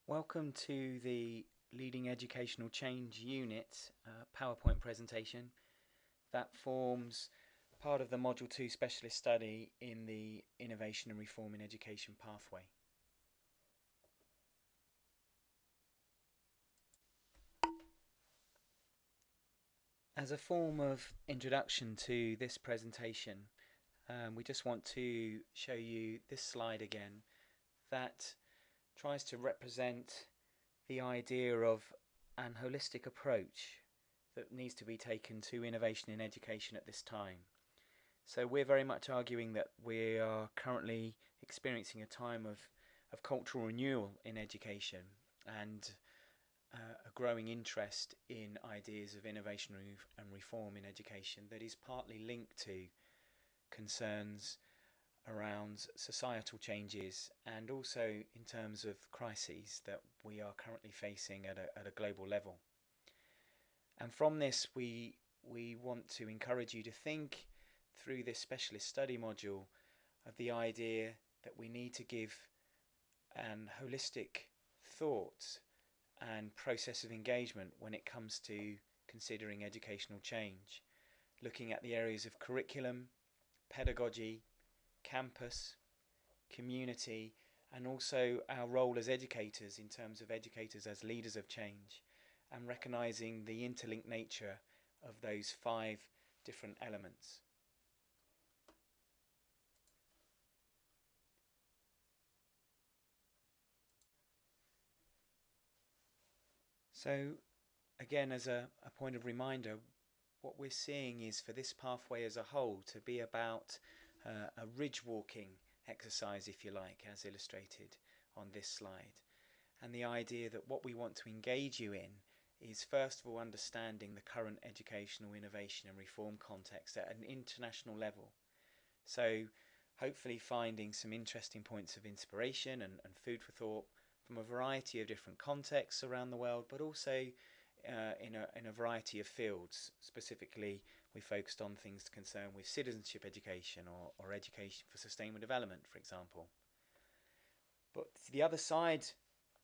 Welcome to the Leading Educational Change Unit PowerPoint presentation that forms part of the Module 2 specialist study in the Innovation and Reform in Education pathway. As a form of introduction to this presentation, we just want to show you this slide again that tries to represent the idea of an holistic approach that needs to be taken to innovation in education at this time. So we're very much arguing that we are currently experiencing a time of cultural renewal in education and a growing interest in ideas of innovation and reform in education that is partly linked to concerns around societal changes and also in terms of crises that we are currently facing at a global level. And from this we want to encourage you to think through this specialist study module of the idea that we need to give an holistic thought and process of engagement when it comes to considering educational change, looking at the areas of curriculum, pedagogy, campus, community, and also our role as educators in terms of educators as leaders of change, and recognizing the interlinked nature of those 5 different elements. So again, as a point of reminder, what we're seeing is for this pathway as a whole to be about a ridge walking exercise, if you like, as illustrated on this slide. And the idea that what we want to engage you in is first of all understanding the current educational innovation and reform context at an international level. So hopefully finding some interesting points of inspiration and food for thought from a variety of different contexts around the world, but also in a variety of fields. Specifically, we focused on things concerned with citizenship education or education for sustainable development, for example. But the other side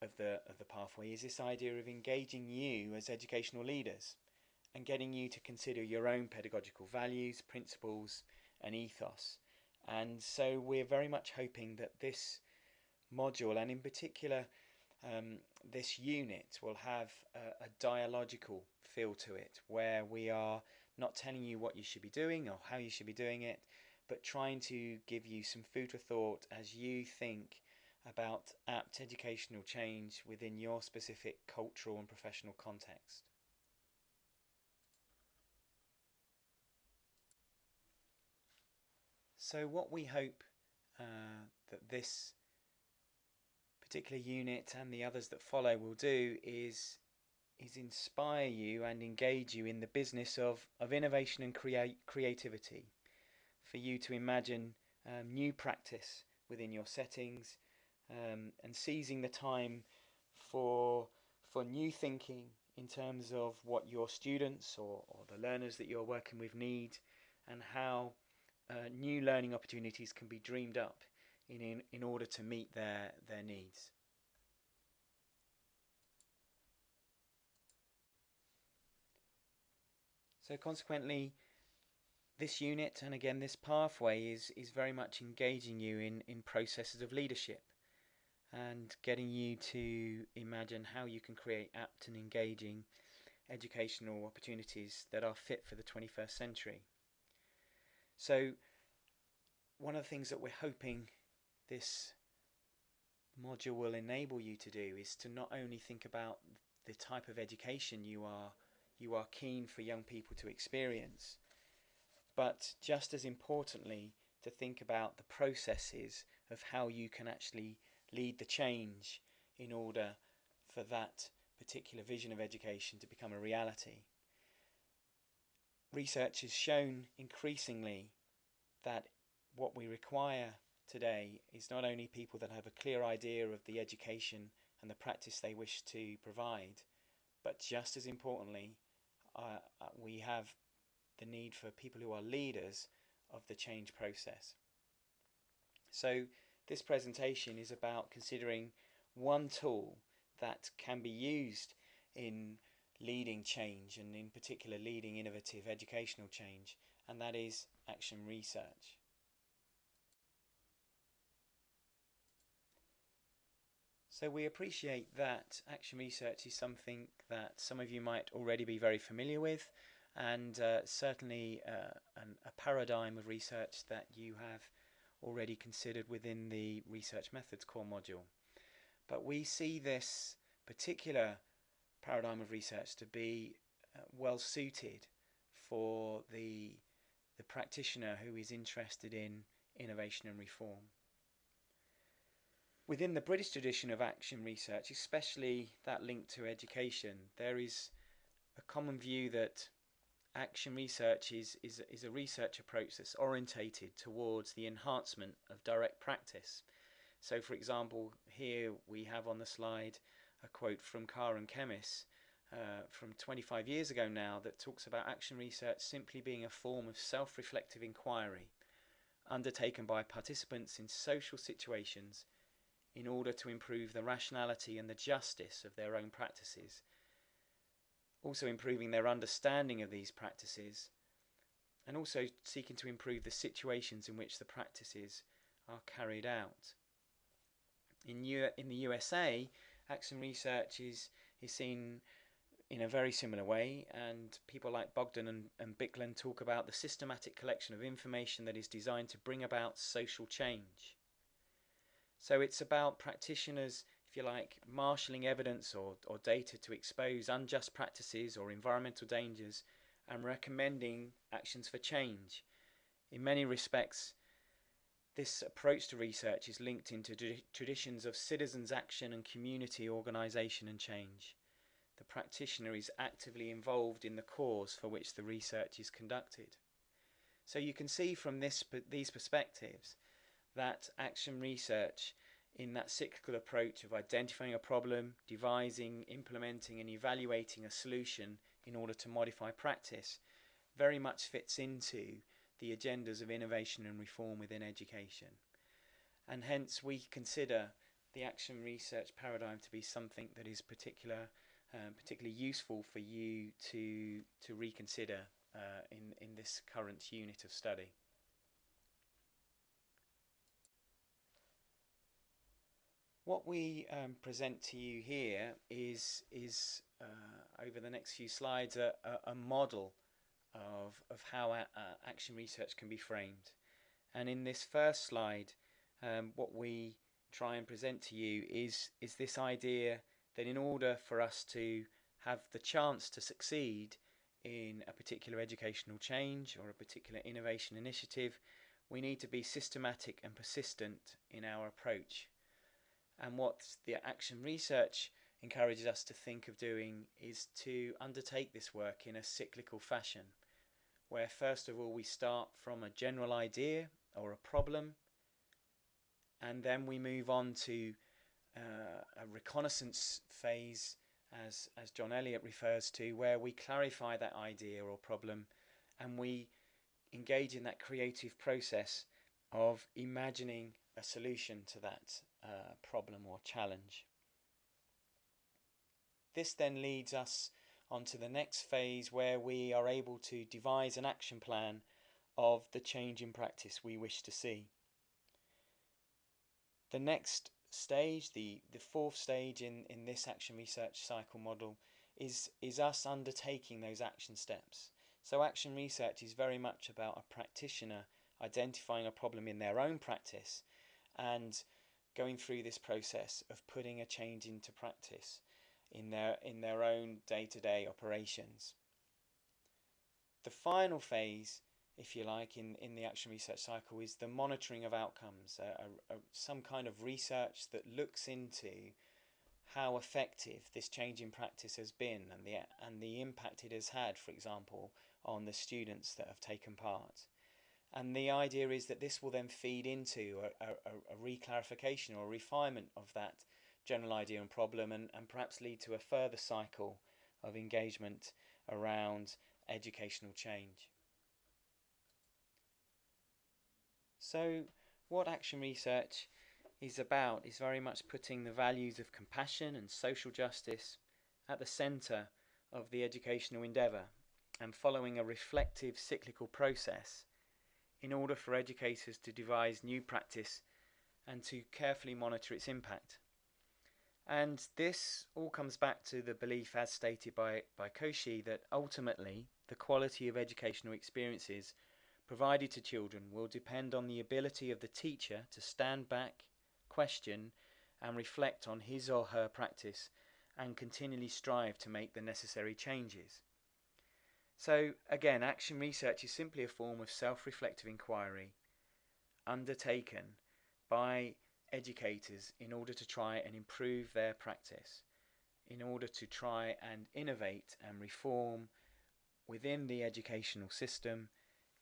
of the pathway is this idea of engaging you as educational leaders and getting you to consider your own pedagogical values, principles, and ethos. And so we're very much hoping that this module, and in particular this unit, will have a dialogical feel to it, where we are not telling you what you should be doing or how you should be doing it, but trying to give you some food for thought as you think about apt educational change within your specific cultural and professional context. So what we hope that this particular unit and the others that follow will do is inspire you and engage you in the business of innovation and creativity, for you to imagine new practice within your settings, and seizing the time for new thinking in terms of what your students or the learners that you're working with need, and how new learning opportunities can be dreamed up in order to meet their needs. So consequently, this unit, and again this pathway, is very much engaging you in processes of leadership and getting you to imagine how you can create apt and engaging educational opportunities that are fit for the 21st century. So one of the things that we're hoping this module will enable you to do is to not only think about the type of education you are keen for young people to experience, but just as importantly to think about the processes of how you can actually lead the change in order for that particular vision of education to become a reality. Research has shown increasingly that what we require today is not only people that have a clear idea of the education and the practice they wish to provide, but just as importantly, we have the need for people who are leaders of the change process. So this presentation is about considering one tool that can be used in leading change, and in particular leading innovative educational change, and that is action research. So we appreciate that action research is something that some of you might already be very familiar with, and certainly a paradigm of research that you have already considered within the Research Methods core module. But we see this particular paradigm of research to be well suited for the practitioner who is interested in innovation and reform. Within the British tradition of action research, especially that linked to education, there is a common view that action research is a research approach that's orientated towards the enhancement of direct practice. So, for example, here we have on the slide a quote from Karen Kemmis from 25 years ago now that talks about action research simply being a form of self-reflective inquiry undertaken by participants in social situations in order to improve the rationality and the justice of their own practices, also improving their understanding of these practices, and also seeking to improve the situations in which the practices are carried out. In the USA, action research is seen in a very similar way, and people like Bogdan and Bicklin talk about the systematic collection of information that is designed to bring about social change. So it's about practitioners, if you like, marshalling evidence or data to expose unjust practices or environmental dangers and recommending actions for change. In many respects, this approach to research is linked into traditions of citizens' action and community organisation and change. The practitioner is actively involved in the cause for which the research is conducted. So you can see from these perspectives that action research, in that cyclical approach of identifying a problem, devising, implementing and evaluating a solution in order to modify practice, very much fits into the agendas of innovation and reform within education. And hence we consider the action research paradigm to be something that is particularly useful for you to reconsider in this current unit of study. What we present to you here is over the next few slides a model of how action research can be framed. And in this first slide, what we try and present to you is this idea that in order for us to have the chance to succeed in a particular educational change or a particular innovation initiative, we need to be systematic and persistent in our approach. And what the action research encourages us to think of doing is to undertake this work in a cyclical fashion, where first of all we start from a general idea or a problem, and then we move on to a reconnaissance phase, as John Elliott refers to, where we clarify that idea or problem and we engage in that creative process of imagining a solution to that problem or challenge. This then leads us onto the next phase, where we are able to devise an action plan of the change in practice we wish to see. The next stage, the fourth stage in this action research cycle model, is us undertaking those action steps. So action research is very much about a practitioner identifying a problem in their own practice and going through this process of putting a change into practice in their own day-to-day operations. The final phase, if you like, in the action research cycle is the monitoring of outcomes, some kind of research that looks into how effective this change in practice has been and the impact it has had, for example, on the students that have taken part. And the idea is that this will then feed into a reclarification or a refinement of that general idea and problem, and perhaps lead to a further cycle of engagement around educational change. So what action research is very much putting the values of compassion and social justice at the centre of the educational endeavour, and following a reflective cyclical process in order for educators to devise new practice and to carefully monitor its impact. And this all comes back to the belief, as stated by Cauchy, that ultimately the quality of educational experiences provided to children will depend on the ability of the teacher to stand back, question, and reflect on his or her practice and continually strive to make the necessary changes. So, again, action research is simply a form of self-reflective inquiry undertaken by educators in order to try and improve their practice, in order to try and innovate and reform within the educational system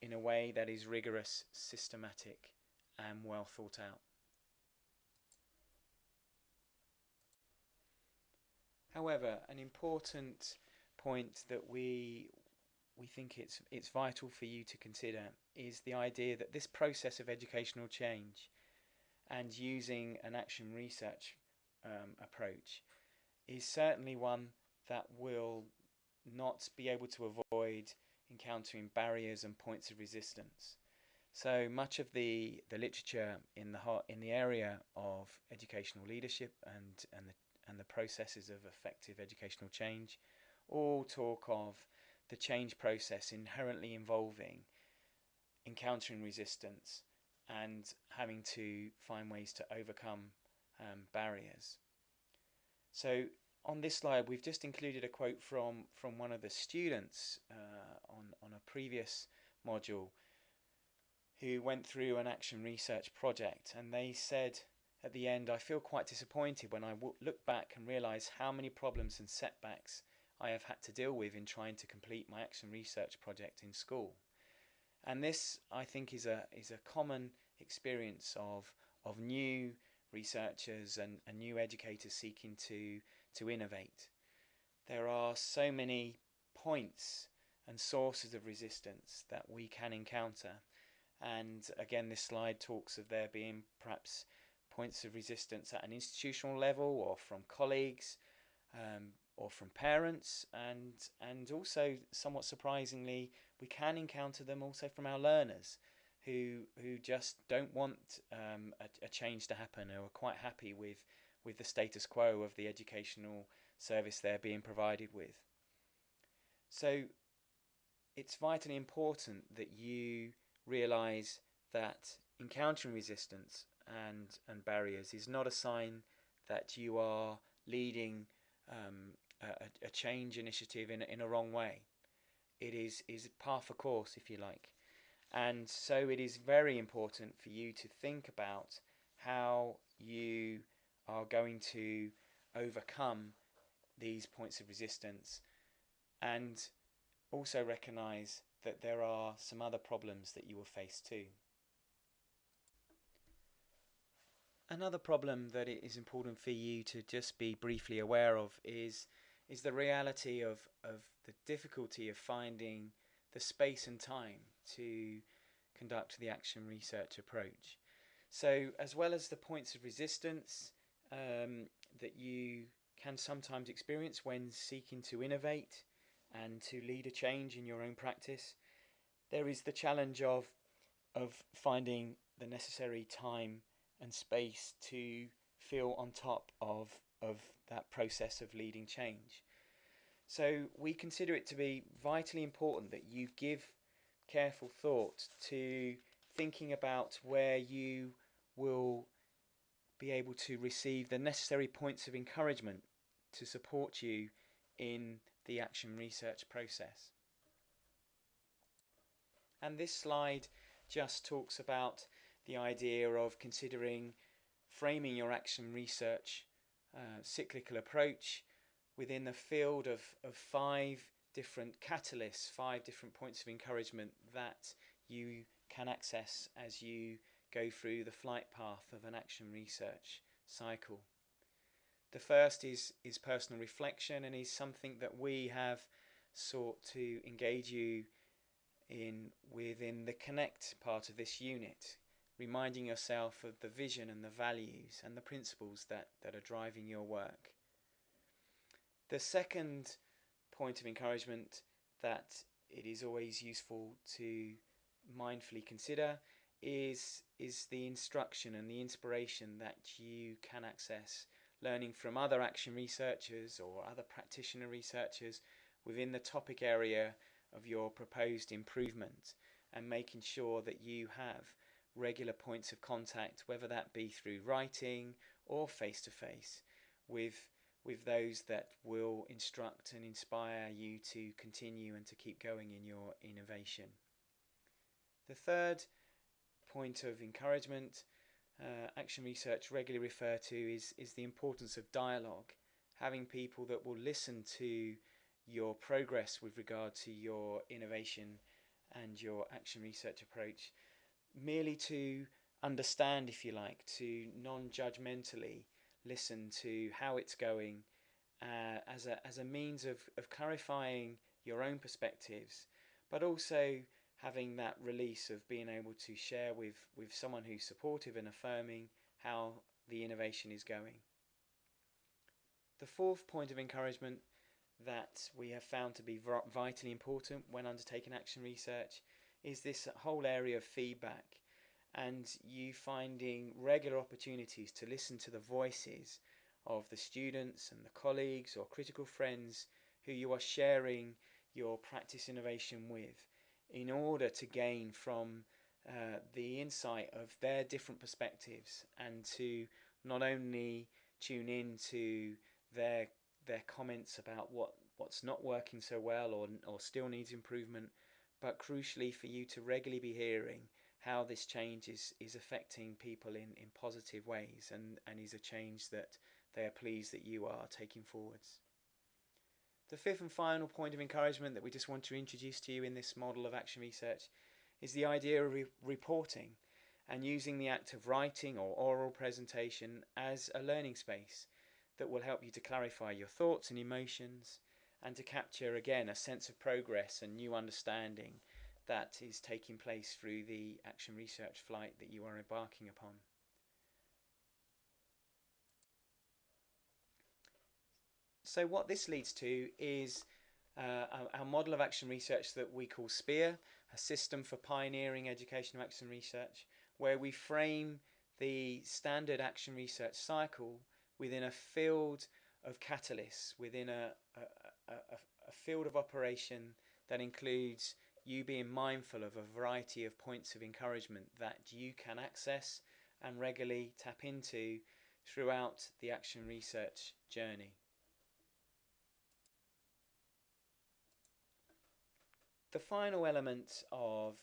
in a way that is rigorous, systematic, and well thought out. However, an important point that we think it's vital for you to consider is the idea that this process of educational change and using an action research approach is certainly one that will not be able to avoid encountering barriers and points of resistance. So much of the literature in the area of educational leadership and the processes of effective educational change all talk of the change process inherently involving encountering resistance and having to find ways to overcome barriers. So on this slide, we've just included a quote from one of the students on a previous module who went through an action research project, and they said at the end, "I feel quite disappointed when I look back and realise how many problems and setbacks I have had to deal with in trying to complete my action research project in school." And this, I think, is a common experience of new researchers and new educators seeking to innovate. There are so many points and sources of resistance that we can encounter. And again, this slide talks of there being perhaps points of resistance at an institutional level or from colleagues or from parents, and also, somewhat surprisingly, we can encounter them also from our learners who just don't want a change to happen, or are quite happy with the status quo of the educational service they're being provided with. So it's vitally important that you realise that encountering resistance and barriers is not a sign that you are leading a change initiative in a wrong way. It is par for course, if you like. And so it is very important for you to think about how you are going to overcome these points of resistance, and also recognise that there are some other problems that you will face too. Another problem that it is important for you to just be briefly aware of is the reality of the difficulty of finding the space and time to conduct the action research approach. So as well as the points of resistance that you can sometimes experience when seeking to innovate and to lead a change in your own practice, there is the challenge of finding the necessary time and space to feel on top of that process of leading change. So we consider it to be vitally important that you give careful thought to thinking about where you will be able to receive the necessary points of encouragement to support you in the action research process. And this slide just talks about the idea of considering framing your action research cyclical approach within the field of 5 different catalysts, 5 different points of encouragement that you can access as you go through the flight path of an action research cycle. The first is personal reflection, and is something that we have sought to engage you in within the Connect part of this unit. reminding yourself of the vision and the values and the principles that are driving your work. The second point of encouragement that it is always useful to mindfully consider is the instruction and the inspiration that you can access learning from other action researchers or other practitioner researchers within the topic area of your proposed improvement, and making sure that you have regular points of contact, whether that be through writing or face-to-face, with those that will instruct and inspire you to continue and to keep going in your innovation. The third point of encouragement action research regularly refer to is the importance of dialogue, having people that will listen to your progress with regard to your innovation and your action research approach, merely to understand, if you like, to non-judgmentally listen to how it's going as a means of clarifying your own perspectives, but also having that release of being able to share with someone who's supportive and affirming how the innovation is going. The fourth point of encouragement that we have found to be vitally important when undertaking action research is this whole area of feedback, and you finding regular opportunities to listen to the voices of the students and the colleagues or critical friends who you are sharing your practice innovation with, in order to gain from the insight of their different perspectives, and to not only tune in to their comments about what's not working so well or still needs improvement, but crucially for you to regularly be hearing how this change is affecting people in positive ways, and is a change that they are pleased that you are taking forwards. The fifth and final point of encouragement that we just want to introduce to you in this model of action research is the idea of reporting, and using the act of writing or oral presentation as a learning space that will help you to clarify your thoughts and emotions, and to capture again a sense of progress and new understanding that is taking place through the action research flight that you are embarking upon. So what this leads to is our model of action research that we call SPEAR, a system for pioneering educational action research, where we frame the standard action research cycle within a field of catalysts, within a field of operation that includes you being mindful of a variety of points of encouragement that you can access and regularly tap into throughout the action research journey. The final element of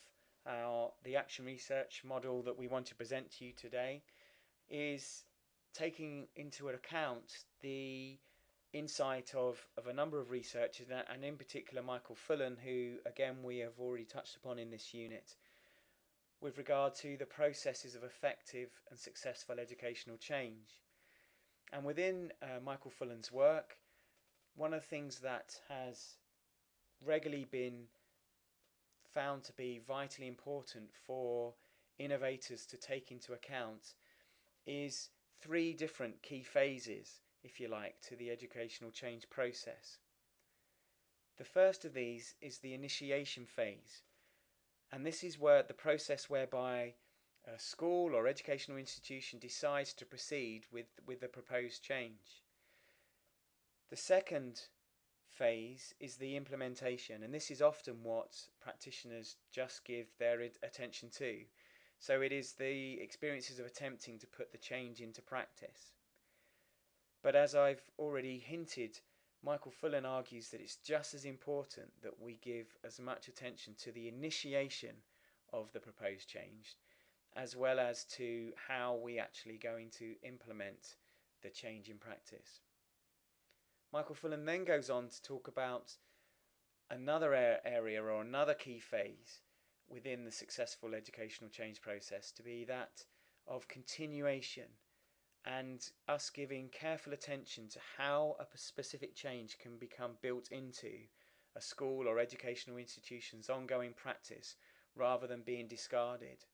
the action research model that we want to present to you today is taking into account the insight of a number of researchers, and in particular Michael Fullan, who again we have already touched upon in this unit, with regard to the processes of effective and successful educational change. And within Michael Fullan's work, one of the things that has regularly been found to be vitally important for innovators to take into account is three different key phases, if you like, to the educational change process. The first of these is the initiation phase, and this is where the process whereby a school or educational institution decides to proceed with the proposed change. The second phase is the implementation, and this is often what practitioners just give their attention to. So it is the experiences of attempting to put the change into practice. But as I've already hinted, Michael Fullan argues that it's just as important that we give as much attention to the initiation of the proposed change, as well as to how we actually going to implement the change in practice. Michael Fullan then goes on to talk about another area or another key phase within the successful educational change process, to be that of continuation, and us giving careful attention to how a specific change can become built into a school or educational institution's ongoing practice rather than being discarded.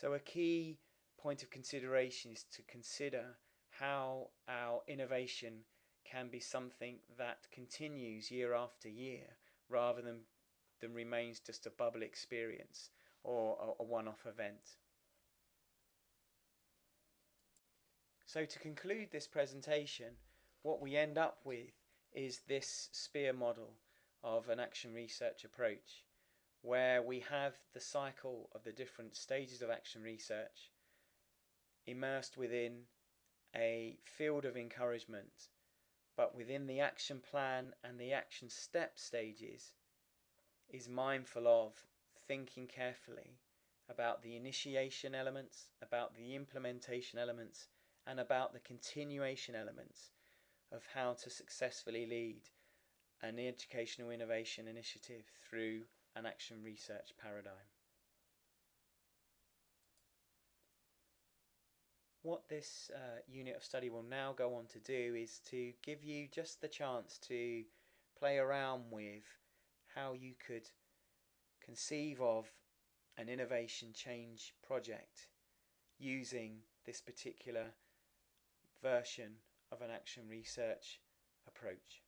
So a key point of consideration is to consider how our innovation can be something that continues year after year rather than remains just a bubble experience or a one-off event. So to conclude this presentation, what we end up with is this SPEAR model of an action research approach, where we have the cycle of the different stages of action research immersed within a field of encouragement, but within the action plan and the action step stages is mindful of thinking carefully about the initiation elements, about the implementation elements, and about the continuation elements of how to successfully lead an educational innovation initiative through an action research paradigm. What this unit of study will now go on to do is to give you just the chance to play around with how you could conceive of an innovation change project using this particular version of an action research approach.